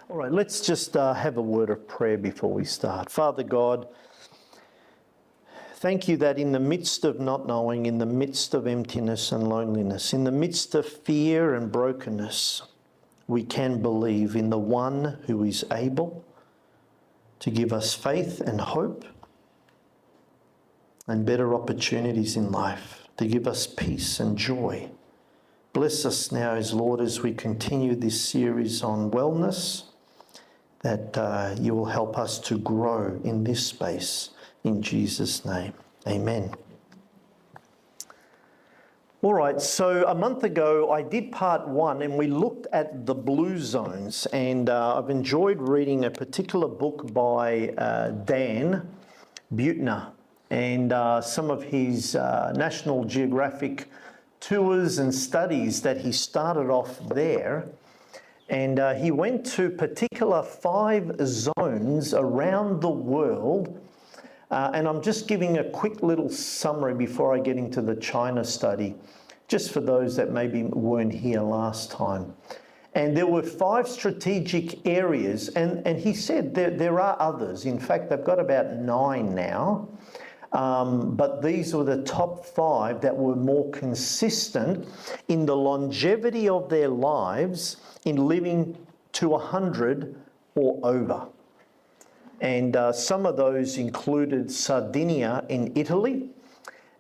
All right, let's just have a word of prayer before we start. Father God, thank you that in the midst of not knowing, in the midst of emptiness and loneliness, in the midst of fear and brokenness, we can believe in the one who is able to give us faith and hope and better opportunities in life, to give us peace and joy. Bless us now, as Lord, as we continue this series on wellness, that you will help us to grow in this space. In Jesus' name, amen. All right, so a month ago I did part one and we looked at the blue zones, and I've enjoyed reading a particular book by Dan Buettner and some of his National Geographic tours and studies that he started off there. And he went to particular 5 zones around the world. And I'm just giving a quick little summary before I get into the China study, just for those that maybe weren't here last time. And there were 5 strategic areas, and he said there are others. In fact, they've got about 9 now. But these were the top 5 that were more consistent in the longevity of their lives in living to 100 or over. And some of those included Sardinia in Italy,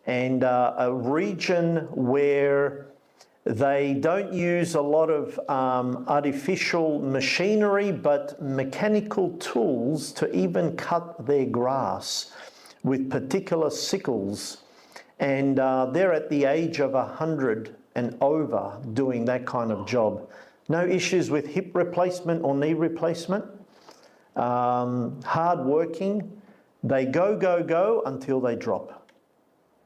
and a region where they don't use a lot of artificial machinery, but mechanical tools to even cut their grass with particular sickles. And they're at the age of 100 and over doing that kind of job. No issues with hip replacement or knee replacement. Hard working. They go until they drop.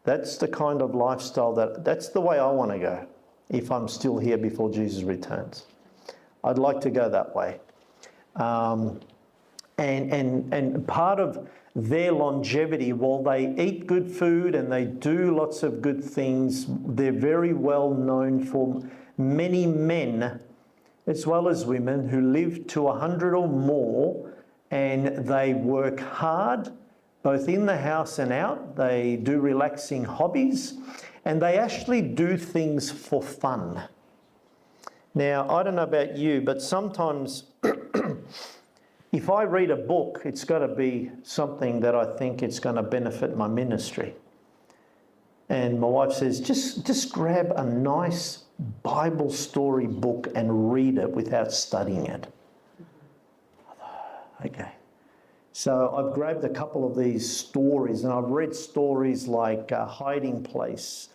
That's the kind of lifestyle that's the way I want to go if I'm still here before Jesus returns. I'd like to go that way. And part of their longevity, while they eat good food and they do lots of good things, they're very well known for many men as well as women who live to 100 or more, and they work hard both in the house and out. They do relaxing hobbies, and they actually do things for fun. Now, I don't know about you, but sometimes if I read a book, it's got to be something that I think it's going to benefit my ministry. And my wife says, just grab a nice Bible story book and read it without studying it. Okay. So I've grabbed a couple of these stories, and I've read stories like Hiding Place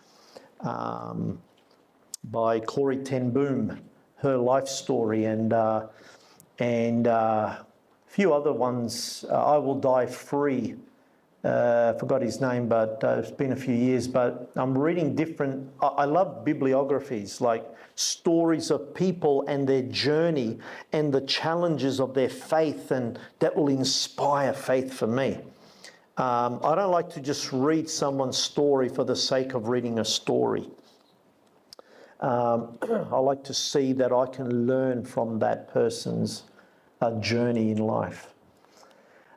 by Corrie ten Boom, her life story, and a few other ones. I Will Die Free. I forgot his name, but it's been a few years. But I'm reading different. I love bibliographies, like stories of people and their journey and the challenges of their faith, and that will inspire faith for me. I don't like to just read someone's story for the sake of reading a story. I like to see that I can learn from that person's journey in life.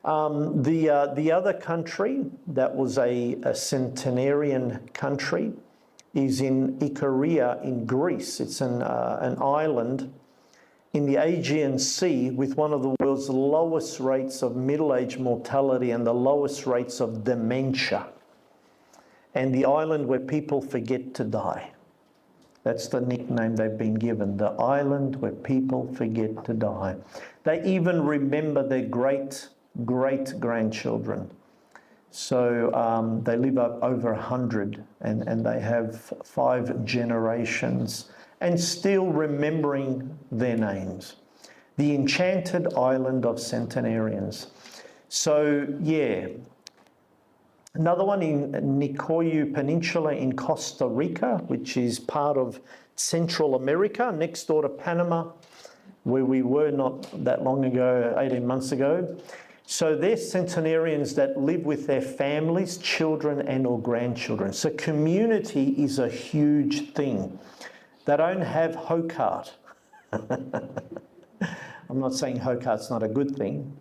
The other country that was a centenarian country is in Ikaria in Greece. It's an island in the Aegean Sea with one of the world's lowest rates of middle-age mortality and the lowest rates of dementia. And the island where people forget to die. That's the nickname they've been given, the island where people forget to die. They even remember their great-grandchildren. So they live up over 100, and they have 5 generations and still remembering their names. The enchanted island of centenarians. So yeah, another one in Nicoya Peninsula in Costa Rica, which is part of Central America, next door to Panama, where we were not that long ago, 18 months ago. So they're centenarians that live with their families, children and or grandchildren. So community is a huge thing. They don't have Hokart. I'm not saying Hokart's not a good thing.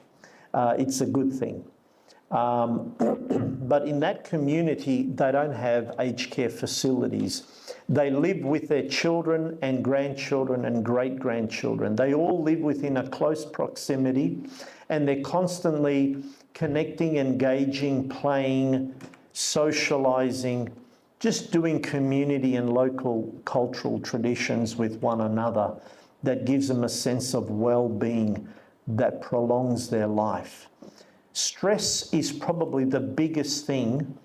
It's a good thing. But in that community, they don't have aged care facilities. They live with their children and grandchildren and great-grandchildren. They all live within a close proximity, and they're constantly connecting, engaging, playing, socialising, just doing community and local cultural traditions with one another that gives them a sense of well-being that prolongs their life. Stress is probably the biggest thing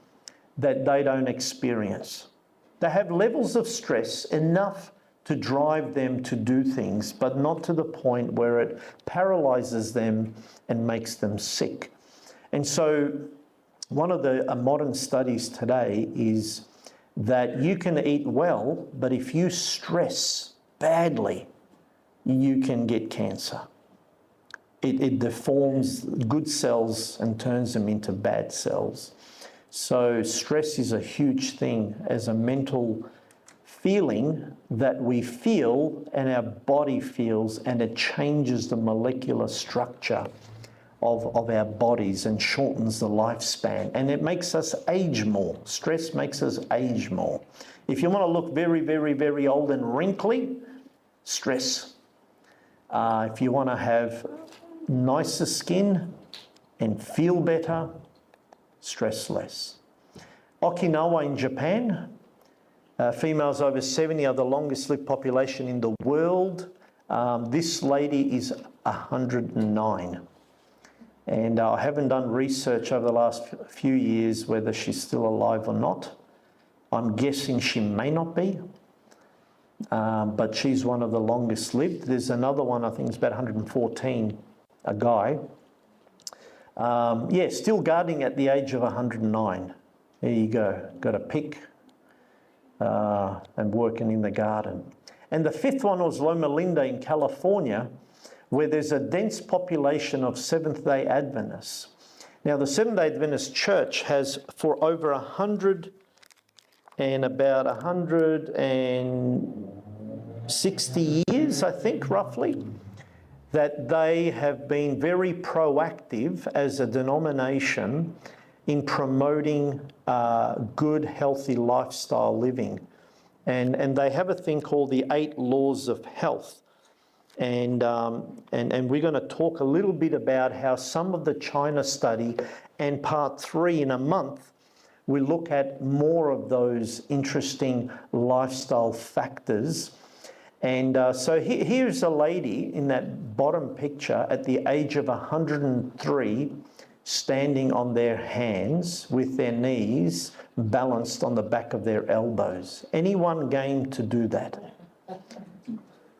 that they don't experience. They have levels of stress enough to drive them to do things, but not to the point where it paralyzes them and makes them sick. And so one of the modern studies today is that you can eat well, but if you stress badly, you can get cancer. It deforms good cells and turns them into bad cells. So stress is a huge thing as a mental feeling that we feel and our body feels, and it changes the molecular structure of our bodies and shortens the lifespan, and it makes us age more. Stress makes us age more. If you want to look very, very, very old and wrinkly, stress. If you want to have nicer skin and feel better, stress less. Okinawa in Japan, females over 70 are the longest lived population in the world. This lady is 109. And I haven't done research over the last few years whether she's still alive or not. I'm guessing she may not be, but she's one of the longest lived. There's another one, I think it's about 114, a guy. Yeah, still gardening at the age of 109. There you go, got a pick and working in the garden. And the fifth one was Loma Linda in California, where there's a dense population of Seventh-day Adventists. Now, the Seventh-day Adventist Church has, for over 160 years, I think, roughly, that they have been very proactive as a denomination in promoting good, healthy lifestyle living. And they have a thing called the 8 Laws of Health. And we're going to talk a little bit about how some of the China study, and part 3 in a month, we look at more of those interesting lifestyle factors. And so here's a lady in that bottom picture at the age of 103, standing on their hands with their knees balanced on the back of their elbows. Anyone game to do that?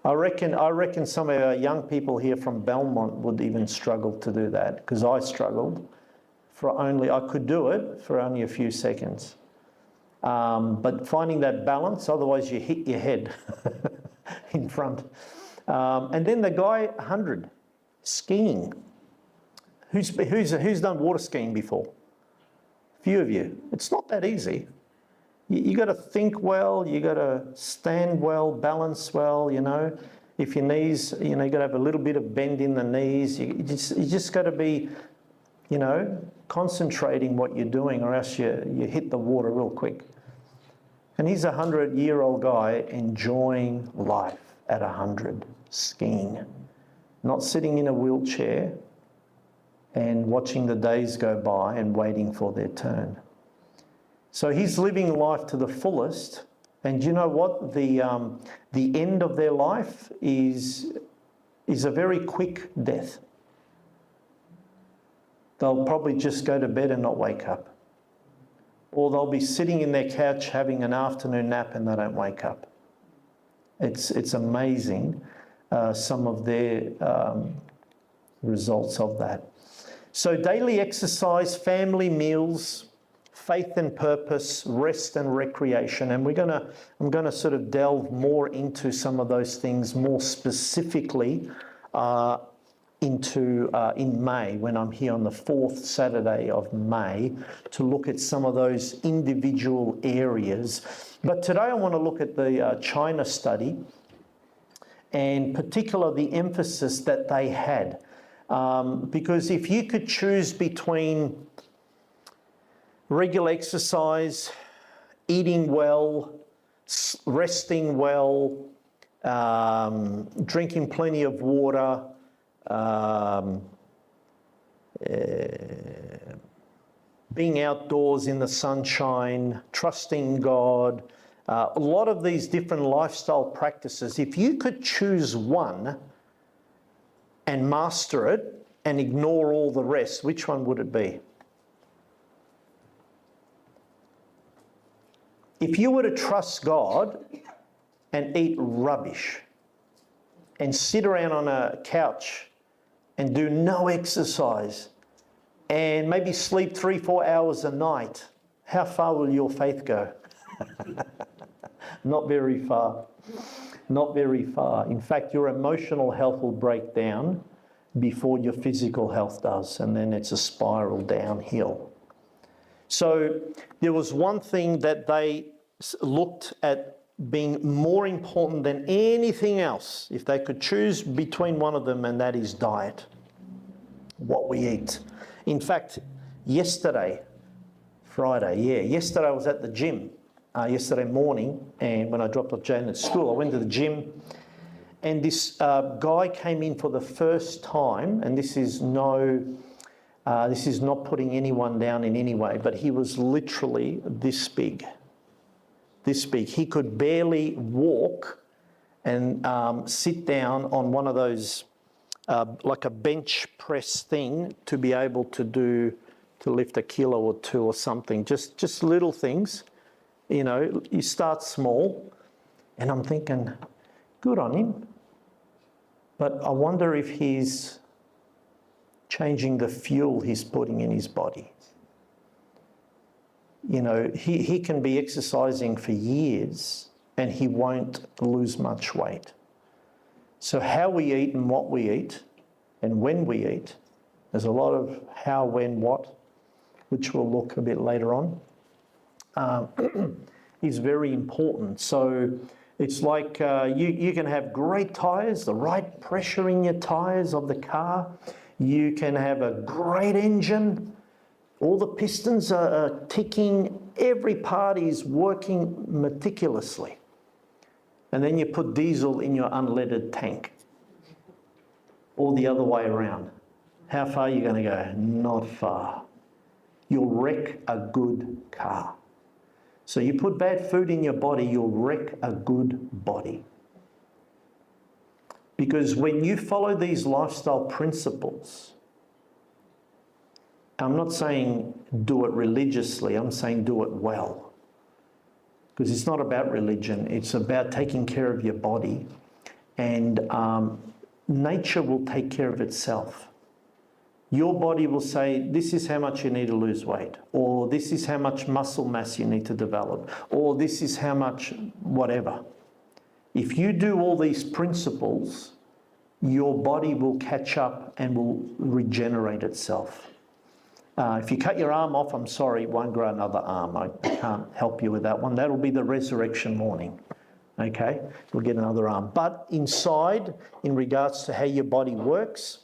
I reckon some of our young people here from Belmont would even struggle to do that, because I struggled. I could do it for only a few seconds. But finding that balance, otherwise you hit your head in front. And then the guy 100, skiing. Who's done water skiing before? A few of you. It's not that easy. You got to think well, you got to stand well, balance well, you know. If your knees, you got to have a little bit of bend in the knees. You just got to be, concentrating what you're doing, or else you hit the water real quick. And he's a 100-year-old guy enjoying life at 100, skiing, not sitting in a wheelchair and watching the days go by and waiting for their turn. So he's living life to the fullest, and you know what? The end of their life is a very quick death. They'll probably just go to bed and not wake up. Or they'll be sitting in their couch having an afternoon nap and they don't wake up. It's amazing, some of their results of that. So daily exercise, family meals, faith and purpose, rest and recreation. And I'm gonna sort of delve more into some of those things more specifically in May, when I'm here on the 4th Saturday of May, to look at some of those individual areas. But today I want to look at the China study and particularly the emphasis that they had. Because if you could choose between regular exercise, eating well, resting well, drinking plenty of water, being outdoors in the sunshine, trusting God, a lot of these different lifestyle practices, if you could choose one and master it and ignore all the rest, which one would it be? If you were to trust God and eat rubbish and sit around on a couch and do no exercise and maybe sleep 3-4 hours a night, how far will your faith go? Not very far. Not very far. In fact, your emotional health will break down before your physical health does, and then it's a spiral downhill. So there was one thing that they looked at being more important than anything else, if they could choose between one of them, and that is diet, what we eat. In fact, yesterday I was at the gym yesterday morning, and when I dropped off Jane at school, I went to the gym, and this guy came in for the first time, and this is not putting anyone down in any way, but he was literally this big. This big. He could barely walk and sit down on one of those, like a bench press thing, to be able to lift a kilo or two or something. Just little things. You know, you start small, and I'm thinking, good on him. But I wonder if he's changing the fuel he's putting in his body. You know, he can be exercising for years and he won't lose much weight. So how we eat and what we eat and when we eat, there's a lot of how, when, what, which we'll look a bit later on, is very important. So it's like you can have great tyres, the right pressure in your tyres of the car. You can have a great engine. All the pistons are ticking. Every part is working meticulously. And then you put diesel in your unleaded tank. Or the other way around. How far are you going to go? Not far. You'll wreck a good car. So you put bad food in your body, you'll wreck a good body. Because when you follow these lifestyle principles, I'm not saying do it religiously, I'm saying do it well. Because it's not about religion, it's about taking care of your body. And nature will take care of itself. Your body will say, this is how much you need to lose weight, or this is how much muscle mass you need to develop, or this is how much whatever. If you do all these principles, your body will catch up and will regenerate itself. If you cut your arm off, I'm sorry, it won't grow another arm. I can't help you with that one. That'll be the resurrection morning. Okay? You'll get another arm. But inside, in regards to how your body works,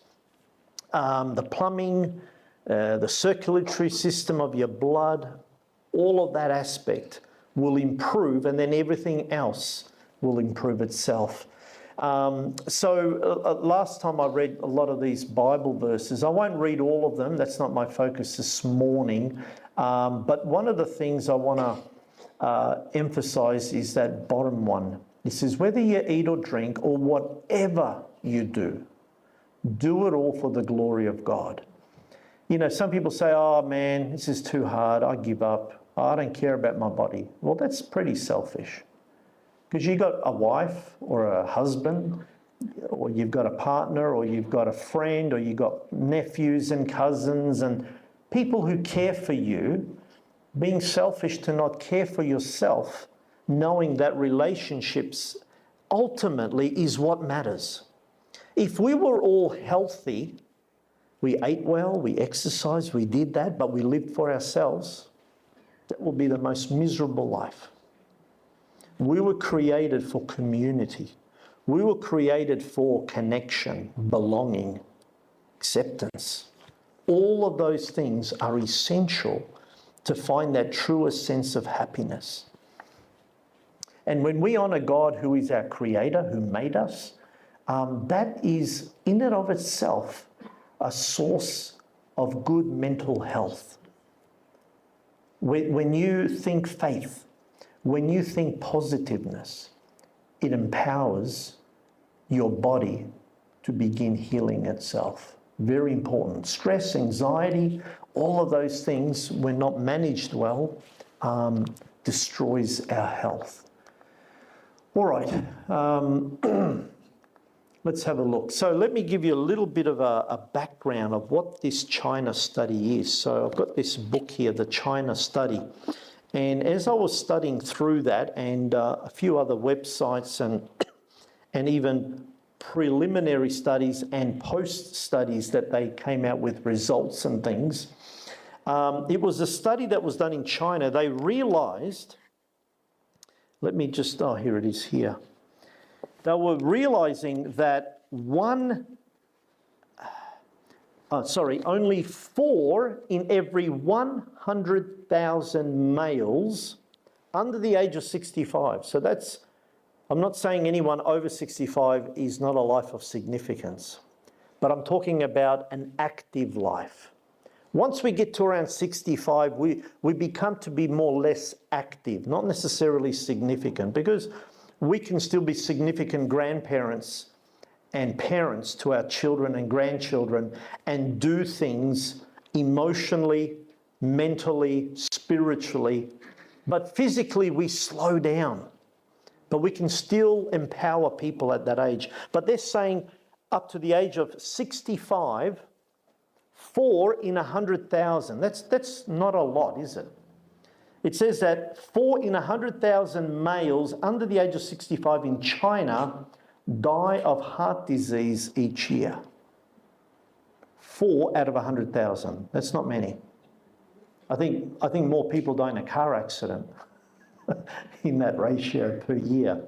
the plumbing, the circulatory system of your blood, all of that aspect will improve, and then everything else will improve itself. Last time I read a lot of these Bible verses. I won't read all of them. That's not my focus this morning. But one of the things I want to emphasize is that bottom one. It says, whether you eat or drink or whatever you do it all for the glory of God. You know, some people say, oh man, this is too hard. I give up. I don't care about my body. Well, that's pretty selfish. Because you've got a wife or a husband, or you've got a partner, or you've got a friend, or you've got nephews and cousins and people who care for you. Being selfish to not care for yourself, knowing that relationships ultimately is what matters. If we were all healthy, we ate well, we exercised, we did that, but we lived for ourselves, that will be the most miserable life. We were created for community. We were created for connection, belonging, acceptance. All of those things are essential to find that truest sense of happiness. And when we honour God, who is our creator, who made us, that is in and of itself a source of good mental health. When you think faith, when you think positiveness, it empowers your body to begin healing itself. Very important. Stress, anxiety, all of those things, when not managed well, destroys our health. All right, let's have a look. So let me give you a little bit of a background of what this China study is. So I've got this book here, The China Study. And as I was studying through that and a few other websites and even preliminary studies and post-studies that they came out with results and things, it was a study that was done in China. They realised, let me just, oh, here it is here. They were realising that only 4 in every 100,000 males under the age of 65. So that's, I'm not saying anyone over 65 is not a life of significance, but I'm talking about an active life. Once we get to around 65, we become to be more or less active, not necessarily significant, because we can still be significant grandparents and parents to our children and grandchildren and do things emotionally, mentally, spiritually, but physically we slow down. But we can still empower people at that age. But they're saying up to the age of 65, 4 in 100,000. That's not a lot, is it? It says that 4 in 100,000 males under the age of 65 in China die of heart disease each year. 4 out of 100,000. That's not many. I think more people die in a car accident in that ratio per year.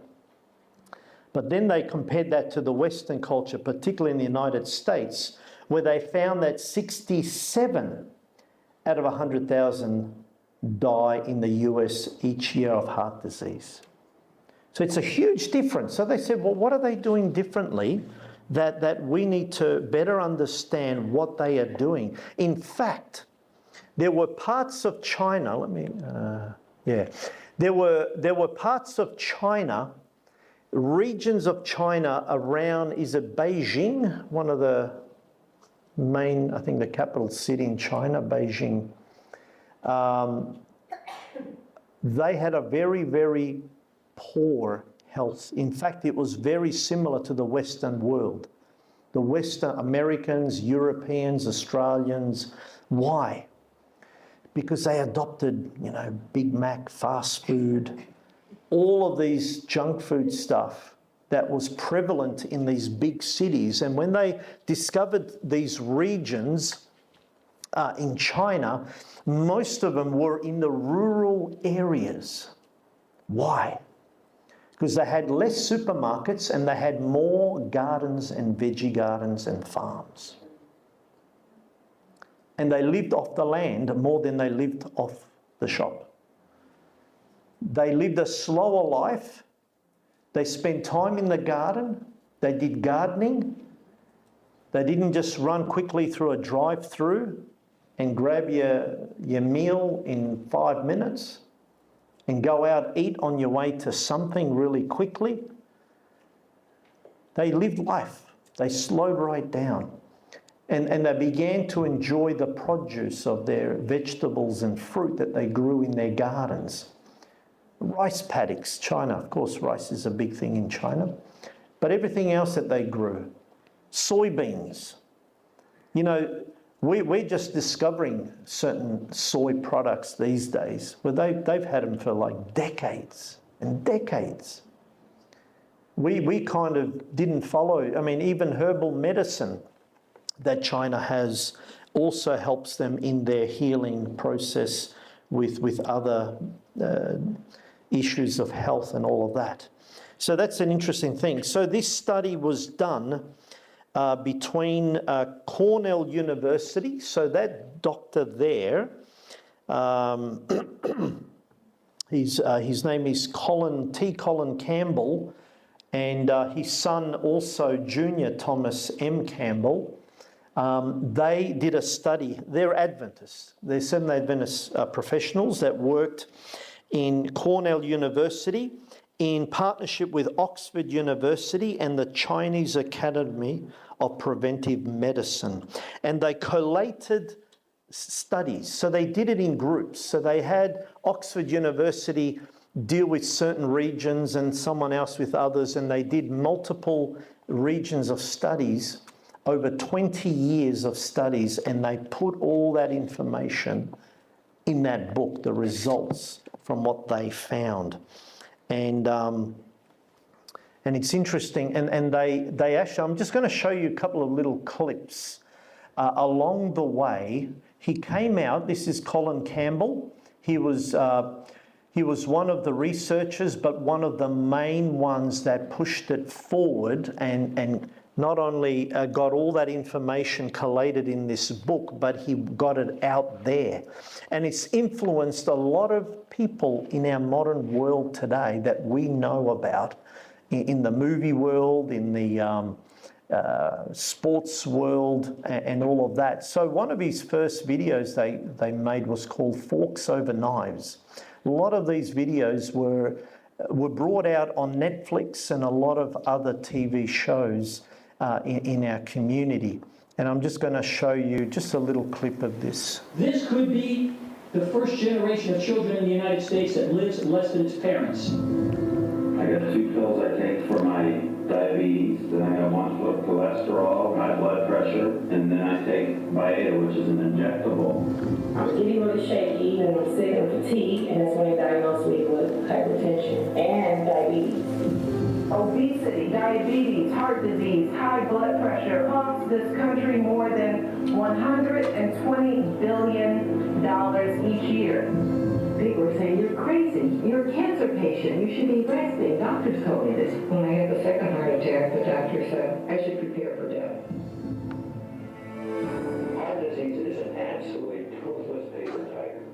But then they compared that to the Western culture, particularly in the United States, where they found that 67 out of 100,000 die in the US each year of heart disease. So it's a huge difference. So they said, well, what are they doing differently that we need to better understand what they are doing? In fact, there were parts of China, there were parts of China, regions of China around, is it Beijing, one of the main, I think the capital city in China, Beijing. They had a very, very poor health. In fact, it was very similar to the Western world. The Western Americans, Europeans, Australians. Why? Because they adopted, Big Mac, fast food, all of these junk food stuff that was prevalent in these big cities. And when they discovered these regions in China, most of them were in the rural areas. Why? Because they had less supermarkets and they had more gardens and veggie gardens and farms. And they lived off the land more than they lived off the shop. They lived a slower life. They spent time in the garden. They did gardening. They didn't just run quickly through a drive-through and grab your meal in 5 minutes and go out, eat on your way to something really quickly. They lived life. They slowed right down. And they began to enjoy the produce of their vegetables and fruit that they grew in their gardens. Rice paddocks, China, of course, rice is a big thing in China, but everything else that they grew. Soybeans. We're just discovering certain soy products these days, where they've had them for like decades and decades. We kind of didn't follow. I mean, even herbal medicine that China has also helps them in their healing process with other issues of health and all of that. So that's an interesting thing. So this study was done between Cornell University, so that doctor there, his name is Colin Campbell, and his son also, Junior Thomas M. Campbell. They did a study. They're Adventists. They're Seventh-day Adventist professionals that worked in Cornell University in partnership with Oxford University and the Chinese Academy of Preventive Medicine. And they collated studies. So they did it in groups. So they had Oxford University deal with certain regions and someone else with others, and they did multiple regions of studies, over 20 years of studies, and they put all that information in that book, the results from what they found. And it's interesting, and they actually, I'm just going to show you a couple of little clips. Along the way, he came out, this is Colin Campbell. He was one of the researchers, but one of the main ones that pushed it forward and not only got all that information collated in this book, but he got it out there. And it's influenced a lot of people in our modern world today that we know about, in the movie world, in the sports world, and all of that. So one of his first videos they made was called Forks Over Knives. A lot of these videos were brought out on Netflix and a lot of other TV shows in our community. And I'm just going to show you just a little clip of this. This could be the first generation of children in the United States that lives less than its parents. I got 2 pills I take for my diabetes, then I got 1 for cholesterol, high blood pressure, and then I take Byetta, which is an injectable. I was getting really shaky and I'm sick and fatigued, and that's when they diagnosed me with hypertension and diabetes. Obesity, diabetes, heart disease, high blood pressure cost this country more than $120 billion each year. People are saying, you're crazy, you're a cancer patient, you should be resting. Doctors told me this. When I had the second heart attack, the doctor said I should prepare for death. Heart disease is an absolutely toothless paper tiger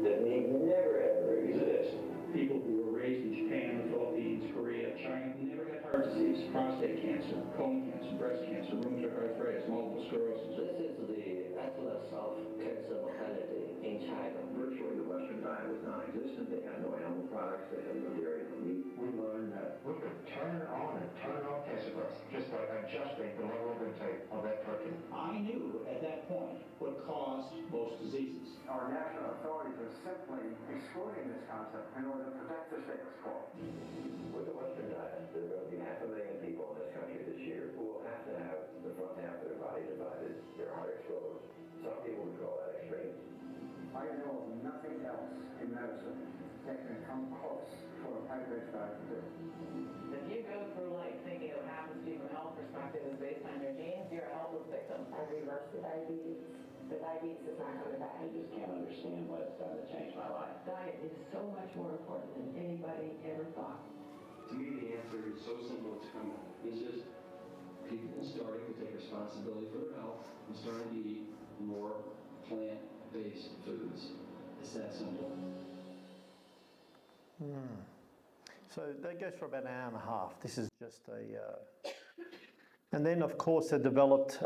that need never ever exist. People who were raised in Japan, the Philippines, Korea, China, never had heart disease, prostate cancer, colon cancer, breast cancer, rheumatoid arthritis, multiple sclerosis. This is the atlas of cancer mortality in China. Virtually the Western diet was non-existent. They had no animal products. They had no dairy, no meat. We learned that we could turn on and turn off testacles just by adjusting the level of intake of that protein. I knew at that point what caused most diseases. Our national authorities are simply exploiting this concept in order to protect the status quo. With the Western diet, there are going to be 500,000 people in this country this year who will have to have the front half of their body divided, their heart exposed. Some people would call that extreme. I know of nothing else in medicine that can come close for a plant-based diet to do. If you go through life thinking what happens to you from a health perspective is based on your genes, you're a helpless victim. I reversed the diabetes. The diabetes is not coming back. I just can't understand what it's done to change my life. Diet is so much more important than anybody ever thought. To me, the answer is so simple it's coming. It's just people starting to take responsibility for their health and starting to eat more plant-based foods. It's that simple. So that goes for about an hour and a half. This is just a... And then, of course, it developed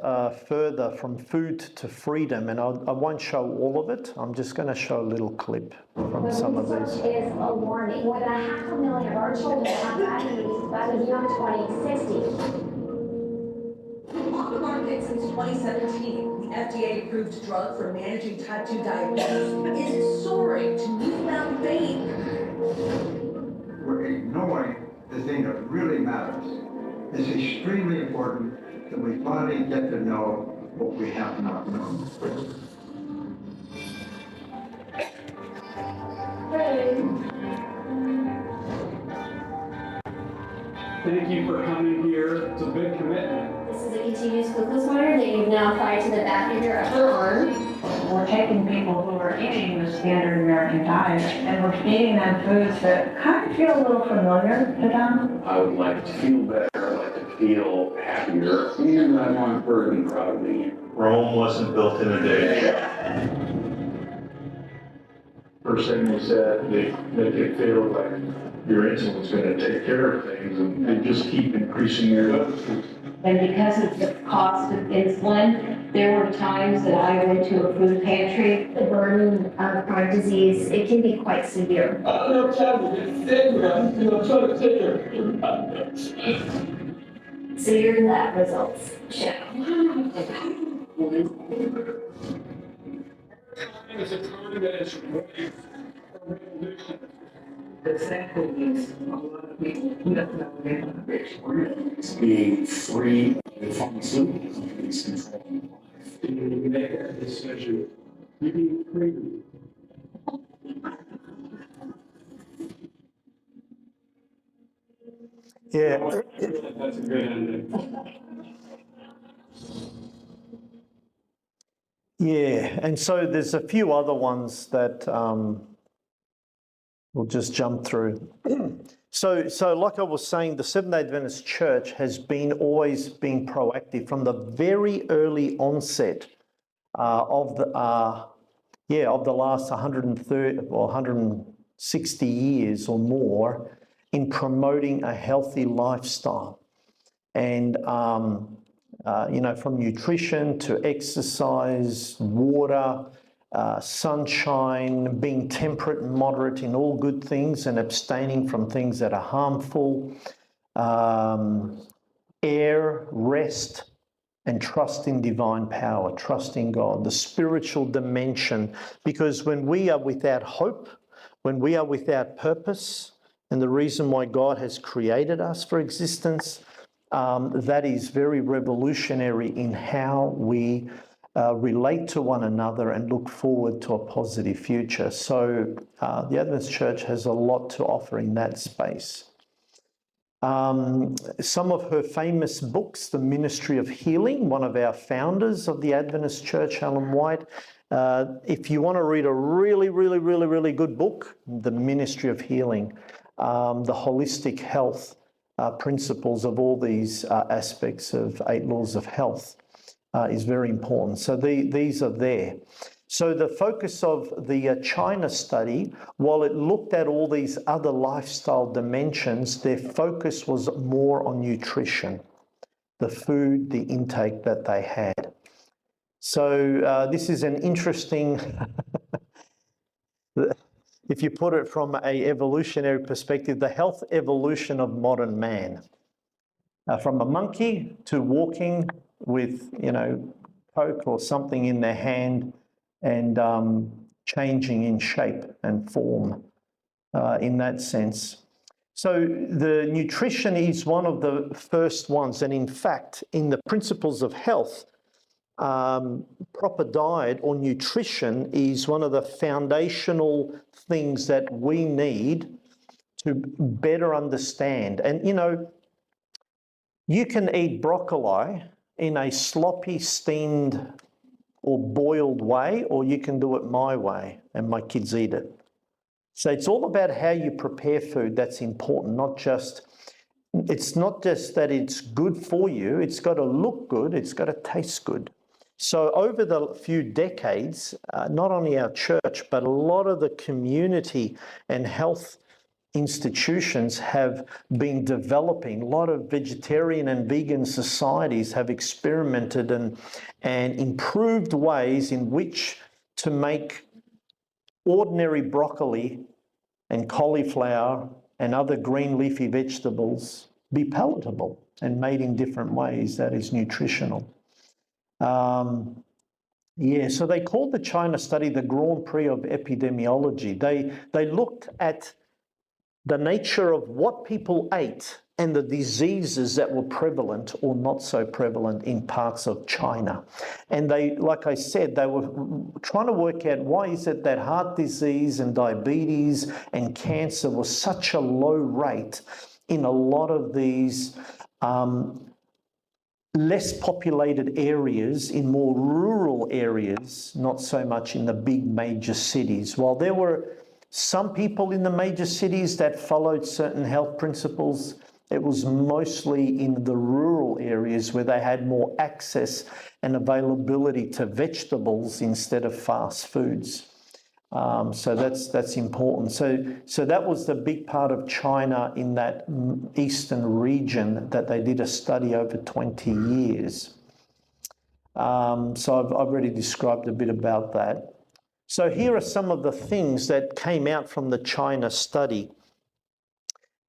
further from food to freedom, and I won't show all of it. I'm just going to show a little clip from some of these. Is a warning. More than 500,000 of our children have diabetes by the year 2060. On the market since 2017, the FDA-approved drug for managing type 2 diabetes is soaring to newfound fame. We're ignoring the thing that really matters. It's extremely important that we finally get to know what we have not known. Thank you for coming here. It's a big commitment. This is a continuous glucose monitor that you've now applied to the back of your upper arm. we're taking people who are eating the standard American diet and we're feeding them foods that kind of feel a little familiar to them. I would like to feel better, I'd like to feel happier, and I want to burden proudly. Rome wasn't built in a day. First thing they said, they make it feel like your insulin's going to take care of things, and they just keep increasing your doses. And because of the cost of insulin, there were times that I went to a food pantry. The burden of chronic disease, it can be quite severe. I'm not trying to get sick, but I'm trying to take care of So your lab results show. It's a time that is ready for revolution. The Stankovic, a lot of people who don't know they're not rich or Being free of pharmaceutical companies controlling life. And when you make that decision, you be free. Yeah. That's a good ending. Yeah, and so there's a few other ones that we'll just jump through. So like I was saying, the Seventh-day Adventist Church has always been proactive from the very early onset of the last 130 or 160 years or more in promoting a healthy lifestyle, and from nutrition to exercise, water, sunshine, being temperate and moderate in all good things and abstaining from things that are harmful, air, rest, and trust in divine power, trust in God, the spiritual dimension. Because when we are without hope, when we are without purpose, and the reason why God has created us for existence, that is very revolutionary in how we relate to one another and look forward to a positive future. So the Adventist Church has a lot to offer in that space. Some of her famous books, The Ministry of Healing, one of our founders of the Adventist Church, Ellen White. If you want to read a really good book, The Ministry of Healing, the holistic health principles of all these aspects of 8 laws of health is very important. So these are there. So the focus of the China study, while it looked at all these other lifestyle dimensions, their focus was more on nutrition, the food, the intake that they had. So this is an interesting, if you put it from an evolutionary perspective, the health evolution of modern man. From a monkey to walking with, Coke or something in their hand, and changing in shape and form in that sense. So the nutrition is one of the first ones. And in fact, in the principles of health, proper diet or nutrition is one of the foundational things that we need to better understand. And, you can eat broccoli in a sloppy, steamed or boiled way, or you can do it my way, and my kids eat it. So it's all about how you prepare food that's important, it's not just that it's good for you, it's got to look good, it's got to taste good. So over the few decades, not only our church, but a lot of the community and health institutions have been developing. A lot of vegetarian and vegan societies have experimented and improved ways in which to make ordinary broccoli and cauliflower and other green leafy vegetables be palatable and made in different ways that is nutritional. So they called the China study the Grand Prix of epidemiology. They looked at the nature of what people ate and the diseases that were prevalent or not so prevalent in parts of China. And they, like I said, they were trying to work out why is it that heart disease and diabetes and cancer was such a low rate in a lot of these less populated areas, in more rural areas, not so much in the big major cities. While there were some people in the major cities that followed certain health principles, it was mostly in the rural areas where they had more access and availability to vegetables instead of fast foods. So that's important. So that was the big part of China in that eastern region that they did a study over 20 years. So I've already described a bit about that. So here are some of the things that came out from the China study.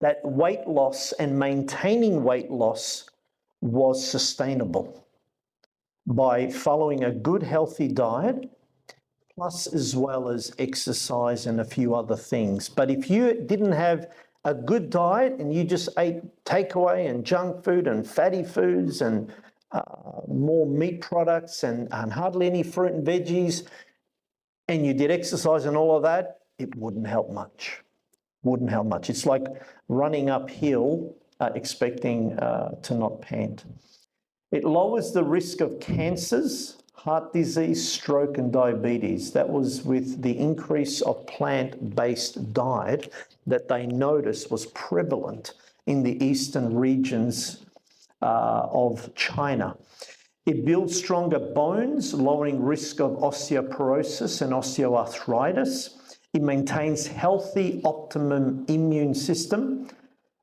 That weight loss and maintaining weight loss was sustainable by following a good healthy diet, plus as well as exercise and a few other things. But if you didn't have a good diet and you just ate takeaway and junk food and fatty foods and more meat products and hardly any fruit and veggies, and you did exercise and all of that, it wouldn't help much. Wouldn't help much. It's like running uphill expecting to not pant. It lowers the risk of cancers, heart disease, stroke, and diabetes. That was with the increase of plant-based diet that they noticed was prevalent in the eastern regions of China. It builds stronger bones, lowering risk of osteoporosis and osteoarthritis. It maintains healthy, optimum immune system.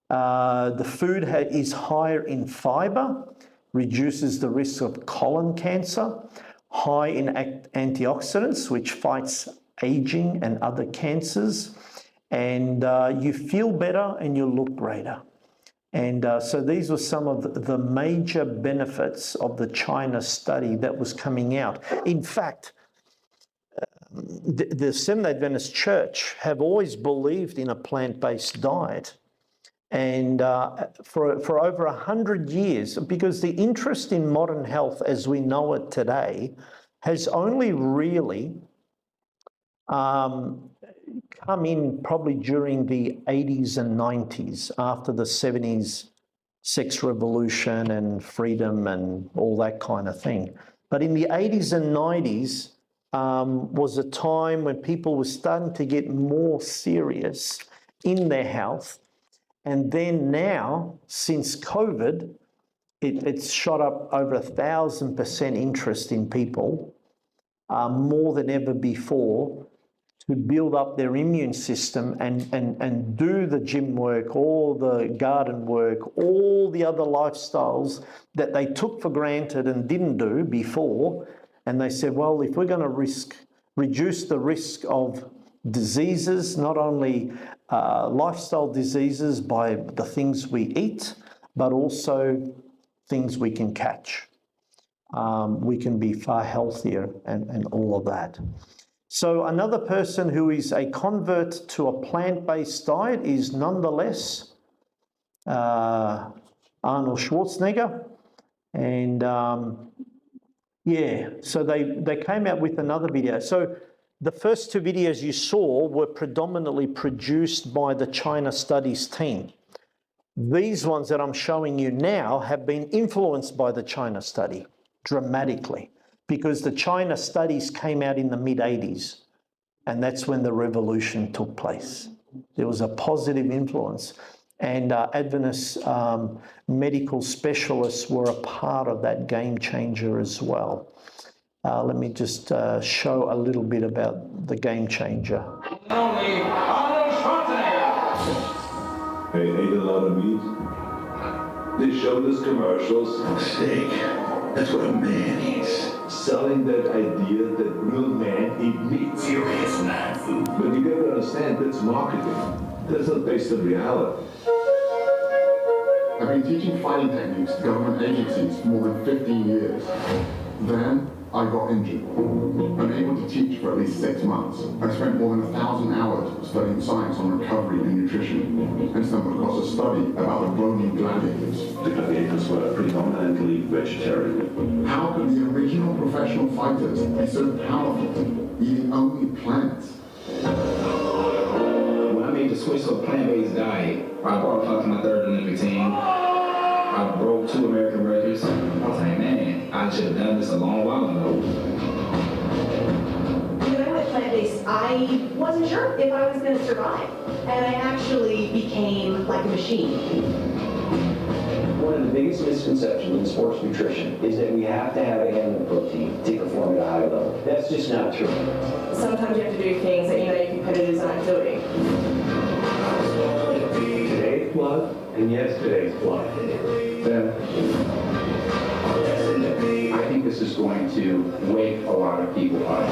The food is higher in fiber, reduces the risk of colon cancer, high in antioxidants, which fights aging and other cancers, and you feel better and you look greater. And so these were some of the major benefits of the China study that was coming out. In fact, the Seventh-day Adventist Church have always believed in a plant-based diet. And for over 100 years, because the interest in modern health as we know it today has only really come in probably during the 80s and 90s, after the 70s sex revolution and freedom and all that kind of thing. But in the 80s and 90s was a time when people were starting to get more serious in their health. And then now, since COVID, it's shot up over 1,000% interest in people, more than ever before, to build up their immune system and do the gym work, all the garden work, all the other lifestyles that they took for granted and didn't do before. And they said, well, if we're going to reduce the risk of diseases, not only lifestyle diseases by the things we eat, but also things we can catch. We can be far healthier and all of that. So another person who is a convert to a plant-based diet is nonetheless Arnold Schwarzenegger. And yeah, so they came out with another video. So the first two videos you saw were predominantly produced by the China Studies team. These ones that I'm showing you now have been influenced by the China study dramatically, because the China studies came out in the mid-80s, and that's when the revolution took place. There was a positive influence, and Adventist medical specialists were a part of that game changer as well. Let me just show a little bit about the game changer. Only Arnold Schwarzenegger! They ate a lot of meat. They showed us commercials. Steak. That's what a man eats. Selling that idea that real men eat meat. Serious man food. But you got to understand, that's marketing. That's not based on reality. I've been teaching fighting techniques to government agencies for more than 15 years. Then I got injured. Unable to teach for at least 6 months. I spent more than 1,000 hours studying science on recovery and nutrition, and stumbled across a study about the Roman gladiators. The gladiators were predominantly vegetarian. How could the original professional fighters be so powerful, eating only plants? When I made the switch to a plant-based diet, I qualified for my 3rd Olympic team. I broke 2 American records. I was like, man, I should have done this a long while ago. When I went plant-based, I wasn't sure if I was going to survive. And I actually became like a machine. One of the biggest misconceptions in sports nutrition is that we have to have animal protein to perform at a high level. That's just not true. Sometimes you have to do things that your competitors aren't doing. Today's blood and yesterday's blood. I think this is going to wake a lot of people up.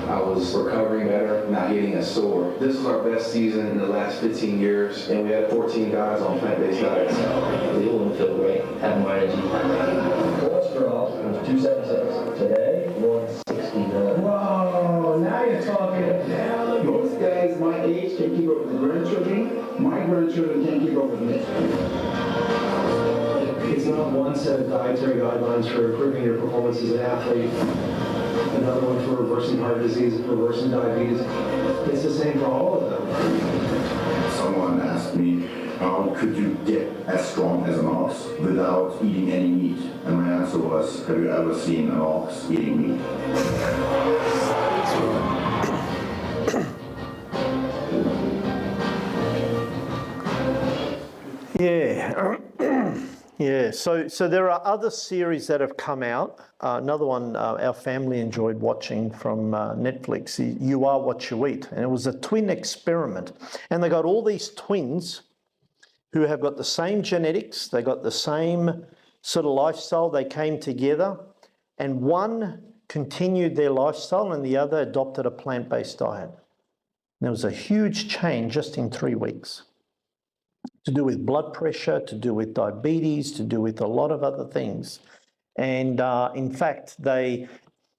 I was recovering better, not getting as sore. This was our best season in the last 15 years, and we had 14 guys on plant-based diets. We all feel great, have more energy. Cholesterol was 276. Today, 169. Whoa, now you're talking. Most guys my age can keep up with the grandchildren. My grandchildren can't keep up with me. It's not one set of dietary guidelines for improving your performance as an athlete, another one for reversing heart disease, reversing diabetes. It's the same for all of them. Someone asked me, how could you get as strong as an ox without eating any meat? And my answer was, have you ever seen an ox eating meat? Yeah. Yeah, so there are other series that have come out. Another one our family enjoyed watching from Netflix, You Are What You Eat. And it was a twin experiment. And they got all these twins who have got the same genetics, they got the same sort of lifestyle, they came together, and one continued their lifestyle and the other adopted a plant-based diet. And there was a huge change just in 3 weeks. To do with blood pressure, to do with diabetes, to do with a lot of other things. And in fact, they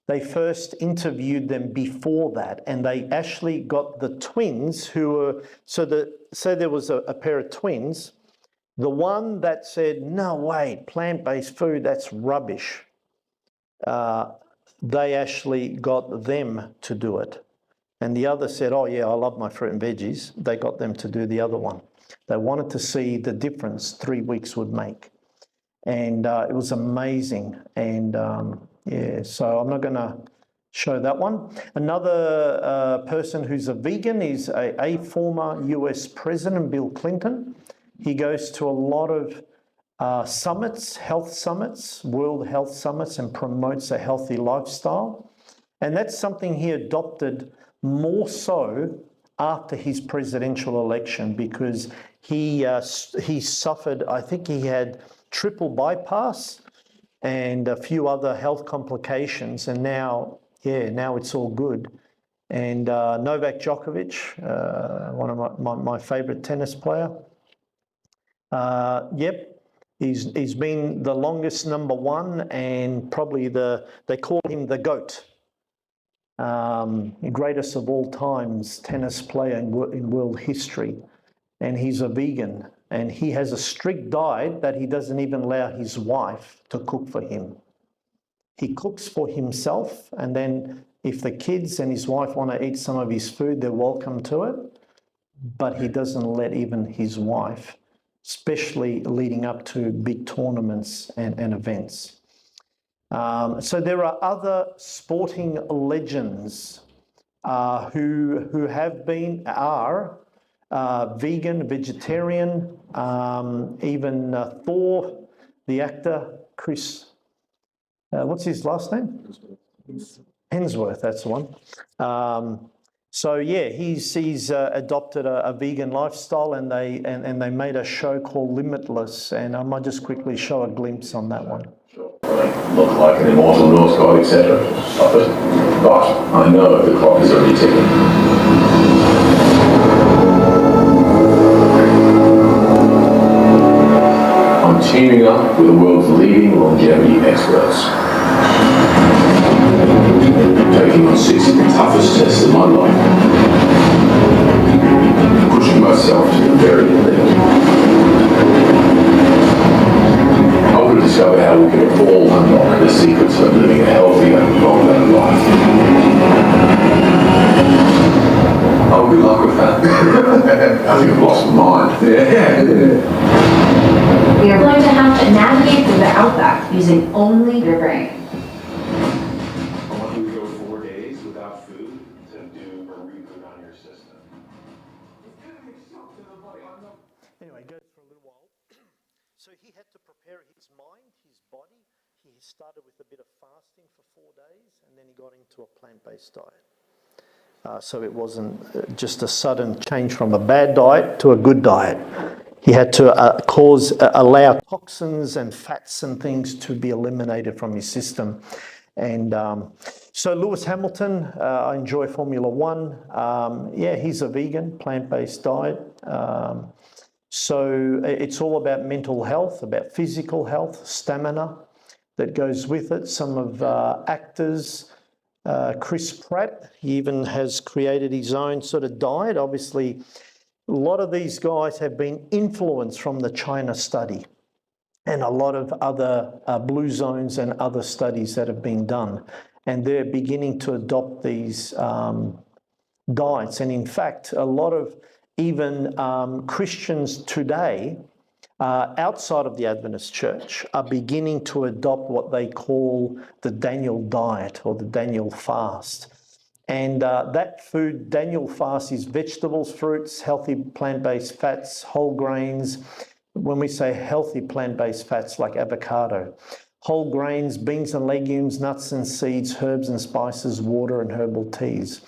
first interviewed them before that, and they actually got the twins who were, so there was a pair of twins. The one that said, no way, plant-based food, that's rubbish. They actually got them to do it. And the other said, oh yeah, I love my fruit and veggies. They got them to do the other one. They wanted to see the difference 3 weeks would make. And it was amazing. And yeah, so I'm not going to show that one. Another person who's a vegan is a former US President, Bill Clinton. He goes to a lot of summits, health summits, world health summits, and promotes a healthy lifestyle. And that's something he adopted more so after his presidential election, because he suffered, I think he had triple bypass and a few other health complications, and now it's all good. And Novak Djokovic, one of my favorite tennis player, he's been the longest #1 and probably they call him the GOAT. Greatest of all times tennis player in world history, and he's a vegan, and he has a strict diet that he doesn't even allow his wife to cook for him. He cooks for himself, and then if the kids and his wife want to eat some of his food, they're welcome to it, but he doesn't let even his wife, especially leading up to big tournaments and events. So there are other sporting legends who have been, are vegan, vegetarian, even Thor, the actor, Chris, what's his last name? Hemsworth, that's the one. So yeah, he's adopted a vegan lifestyle, and they made a show called Limitless, and I might just quickly show a glimpse on that one. Look like an immortal Norse god, etc. But I know the clock is already ticking. I'm teaming up with the world's leading longevity experts. Taking on 6 of the toughest tests of my life. Pushing myself to the very limit. I want to discover how we can all unlock the secrets of living a healthier, longer life. Oh, good luck with that. I think I've lost my mind. Yeah. You're going to have to navigate through the outback using only your brain. I want you to go 4 days without food to do a reboot on your system. Anyway, goes for a little while. So he had to prepare his mind, his body. He started with a bit of fasting for 4 days, and then he got into a plant-based diet. So it wasn't just a sudden change from a bad diet to a good diet. He had to allow toxins and fats and things to be eliminated from his system. And so Lewis Hamilton, I enjoy Formula One. Yeah, he's a vegan, plant-based diet. So it's all about mental health, about physical health, stamina that goes with it. Some of actors, Chris Pratt, he even has created his own sort of diet. Obviously, a lot of these guys have been influenced from the China study and a lot of other blue zones and other studies that have been done. And they're beginning to adopt these diets. And in fact, a lot of even Christians today, outside of the Adventist Church, are beginning to adopt what they call the Daniel diet or the Daniel fast. And that food, Daniel fast, is vegetables, fruits, healthy plant-based fats, whole grains. When we say healthy plant-based fats like avocado, whole grains, beans and legumes, nuts and seeds, herbs and spices, water and herbal teas.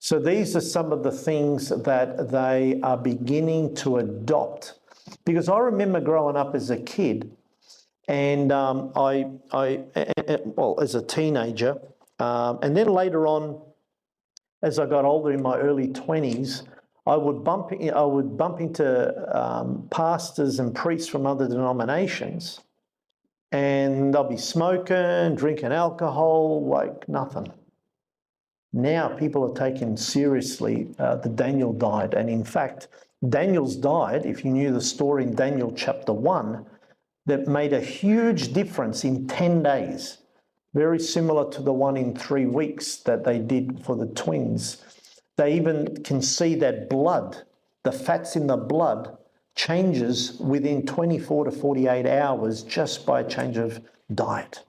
So these are some of the things that they are beginning to adopt. Because I remember growing up as a kid, and well, as a teenager, and then later on, as I got older in my early 20s, I would bump into pastors and priests from other denominations, and they'll be smoking, drinking alcohol like nothing. Now people are taking seriously the Daniel diet, and in fact, Daniel's diet, if you knew the story in Daniel chapter 1, that made a huge difference in 10 days, very similar to the one in 3 weeks that they did for the twins. They even can see that blood, the fats in the blood, changes within 24 to 48 hours just by a change of diet.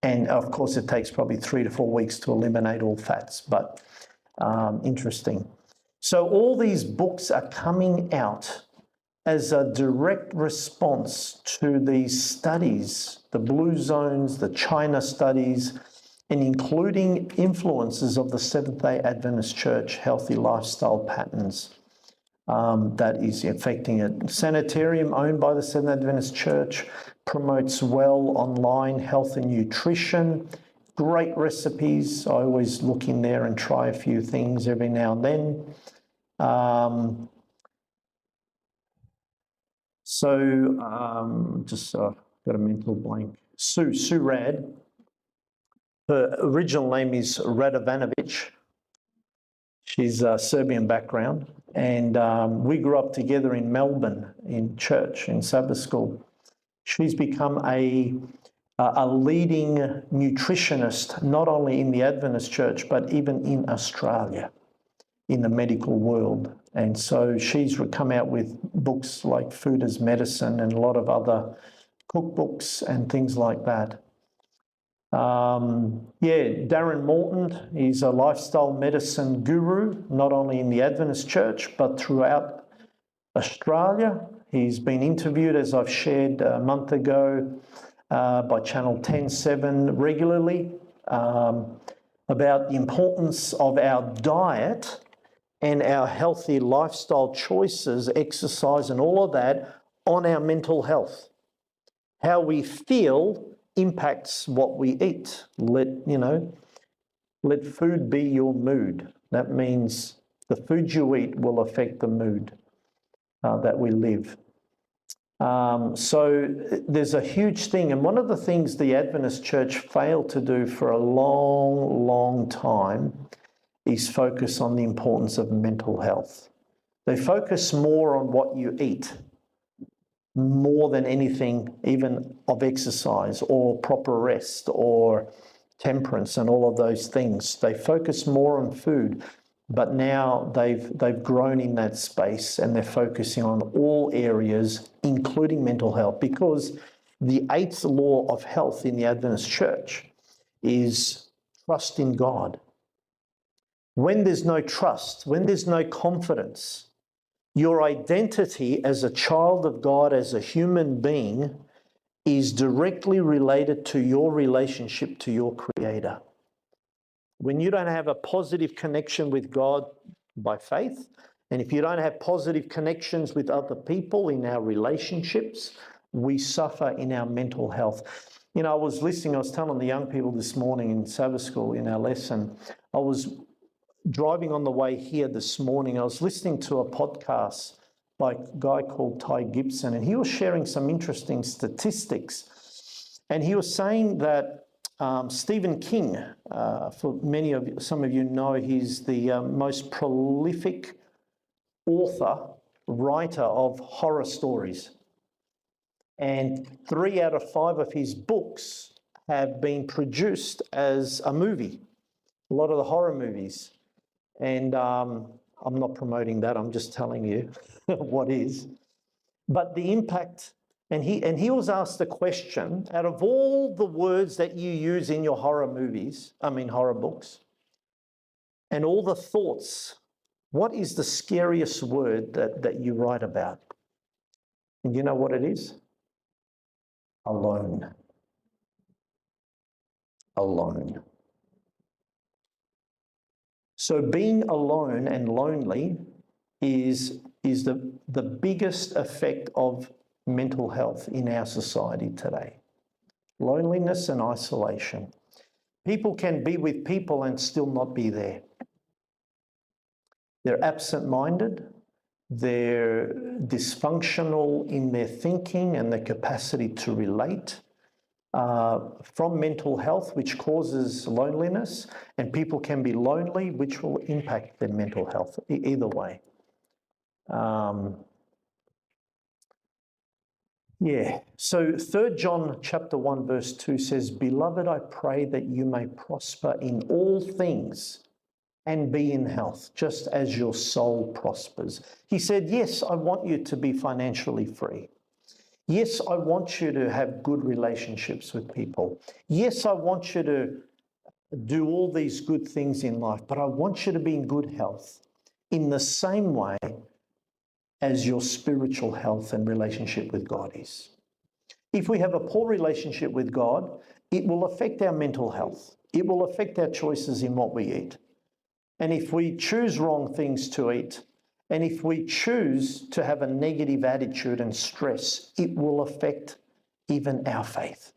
And of course, it takes probably 3 to 4 weeks to eliminate all fats, but interesting. So all these books are coming out as a direct response to these studies, the blue zones, the China studies, and including influences of the Seventh-day Adventist Church, healthy lifestyle patterns that is affecting it. Sanitarium owned by the Seventh-day Adventist Church promotes well online health and nutrition, great recipes. I always look in there and try a few things every now and then. Just got a mental blank. Sue Rad. Her original name is Radovanovic. She's Serbian background, and we grew up together in Melbourne in church, in Sabbath school. She's become a leading nutritionist, not only in the Adventist Church, but even in Australia, in the medical world. And so she's come out with books like Food as Medicine and a lot of other cookbooks and things like that. Darren Morton, he's a lifestyle medicine guru, not only in the Adventist Church, but throughout Australia. He's been interviewed, as I've shared a month ago, by Channel 10/7 regularly, about the importance of our diet and our healthy lifestyle choices, exercise and all of that on our mental health. How we feel impacts what we eat. Let food be your mood. That means the food you eat will affect the mood that we live. So there's a huge thing, and one of the things the Adventist Church failed to do for a long, long time is focus on the importance of mental health. They focus more on what you eat, more than anything, even of exercise or proper rest or temperance and all of those things. They focus more on food. but now they've grown in that space and they're focusing on all areas, including mental health, because the 8th law of health in the Adventist Church is trust in God. When there's no trust, when there's no confidence, your identity as a child of God, as a human being, is directly related to your relationship to your Creator. When you don't have a positive connection with God by faith, and if you don't have positive connections with other people in our relationships, we suffer in our mental health. You know, I was telling the young people this morning in Sabbath school in our lesson, I was driving on the way here this morning, I was listening to a podcast by a guy called Ty Gibson, and he was sharing some interesting statistics. And he was saying that Stephen King, some of you know, he's the most prolific author, writer of horror stories. And 3 out of 5 of his books have been produced as a movie, a lot of the horror movies. And I'm not promoting that, I'm just telling you what is. But the impact, and he was asked the question, out of all the words that you use in your horror books, and all the thoughts, what is the scariest word that you write about? And you know what it is? Alone. Alone. So being alone and lonely is the biggest effect of mental health in our society today. Loneliness and isolation. People can be with people and still not be there. They're absent-minded, they're dysfunctional in their thinking and their capacity to relate. From mental health, which causes loneliness, and people can be lonely, which will impact their mental health either way. So 3 John chapter 1 verse 2 says, "Beloved, I pray that you may prosper in all things and be in health, just as your soul prospers." He said, yes, I want you to be financially free. Yes, I want you to have good relationships with people. Yes, I want you to do all these good things in life, but I want you to be in good health in the same way as your spiritual health and relationship with God is. If we have a poor relationship with God, it will affect our mental health. It will affect our choices in what we eat. And if we choose wrong things to eat, and if we choose to have a negative attitude and stress, it will affect even our faith.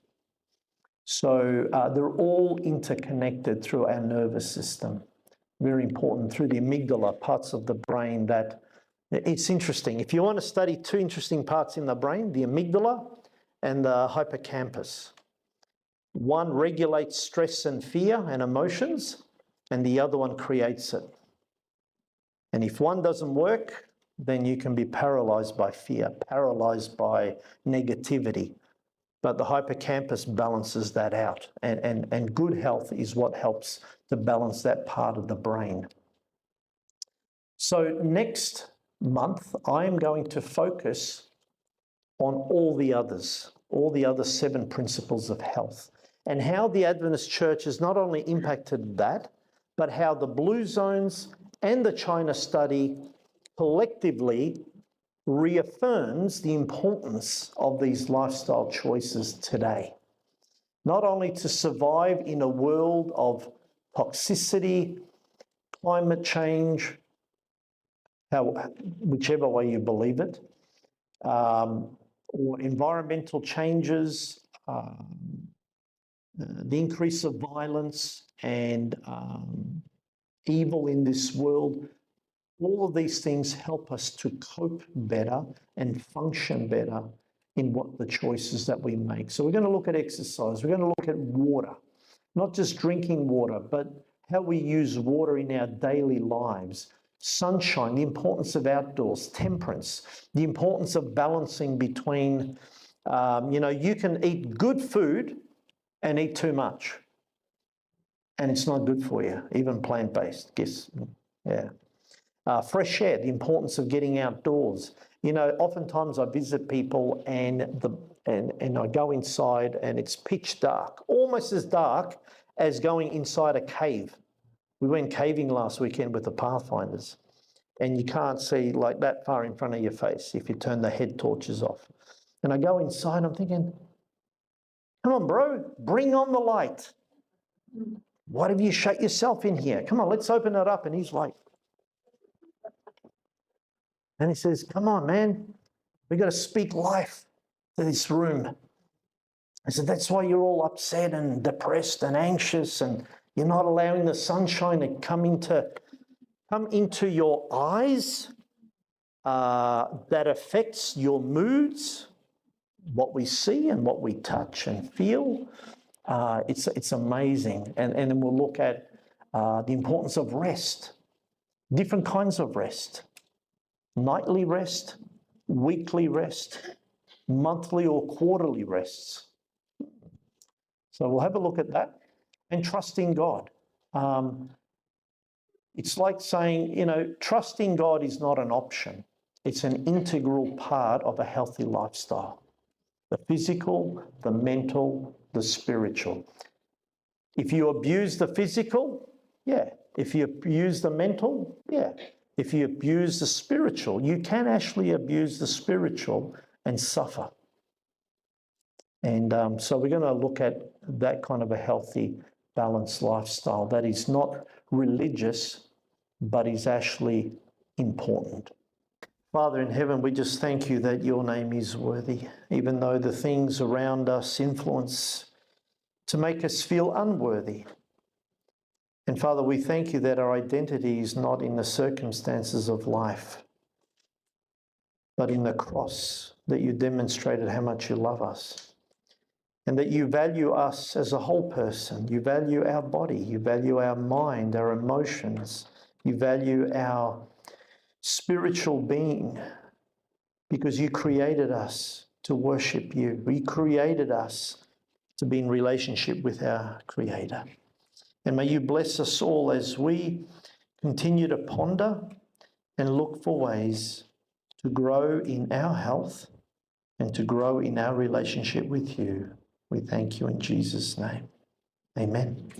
So they're all interconnected through our nervous system. Very important, through the amygdala, parts of the brain that, it's interesting. If you want to study 2 interesting parts in the brain, the amygdala and the hippocampus. One regulates stress and fear and emotions, and the other one creates it. And if one doesn't work, then you can be paralyzed by fear, paralyzed by negativity. But the hippocampus balances that out. And good health is what helps to balance that part of the brain. So next month, I'm going to focus on all the other 7 principles of health, and how the Adventist Church has not only impacted that, but how the Blue Zones and the China study collectively reaffirms the importance of these lifestyle choices today. Not only to survive in a world of toxicity, climate change, whichever way you believe it, or environmental changes, the increase of violence and evil in this world. All of these things help us to cope better and function better in what the choices that we make. So we're going to look at exercise. We're going to look at water, not just drinking water, but how we use water in our daily lives. Sunshine, the importance of outdoors, temperance, the importance of balancing between, you can eat good food and eat too much, and it's not good for you, even plant-based. Guess Yeah. Fresh air, the importance of getting outdoors. You know, oftentimes I visit people and I go inside and it's pitch dark, almost as dark as going inside a cave. We went caving last weekend with the Pathfinders, and you can't see like that far in front of your face if you turn the head torches off. And I go inside, I'm thinking, come on, bro, bring on the light. What have you shut yourself in here? Come on, let's open it up. And he's like, and he says, come on, man, we got to speak life to this room. I said, that's why you're all upset and depressed and anxious, and you're not allowing the sunshine to come into your eyes. That affects your moods, what we see and what we touch and feel. It's amazing. And then we'll look at the importance of rest, different kinds of rest, nightly rest, weekly rest, monthly or quarterly rests. So we'll have a look at that, and trusting God. It's like saying, you know, trusting God is not an option. It's an integral part of a healthy lifestyle. The physical, the mental, the spiritual. If you abuse the physical, yeah. If you abuse the mental, yeah. If you abuse the spiritual, you can actually abuse the spiritual and suffer. And so we're going to look at that kind of a healthy, balanced lifestyle that is not religious, but is actually important. Father in heaven, we just thank you that your name is worthy, even though the things around us influence to make us feel unworthy. And Father, we thank you that our identity is not in the circumstances of life, but in the cross, that you demonstrated how much you love us. And that you value us as a whole person. You value our body. You value our mind, our emotions. You value our spiritual being, because you created us to worship you. You created us to be in relationship with our Creator. And may you bless us all as we continue to ponder and look for ways to grow in our health and to grow in our relationship with you. We thank you in Jesus' name. Amen.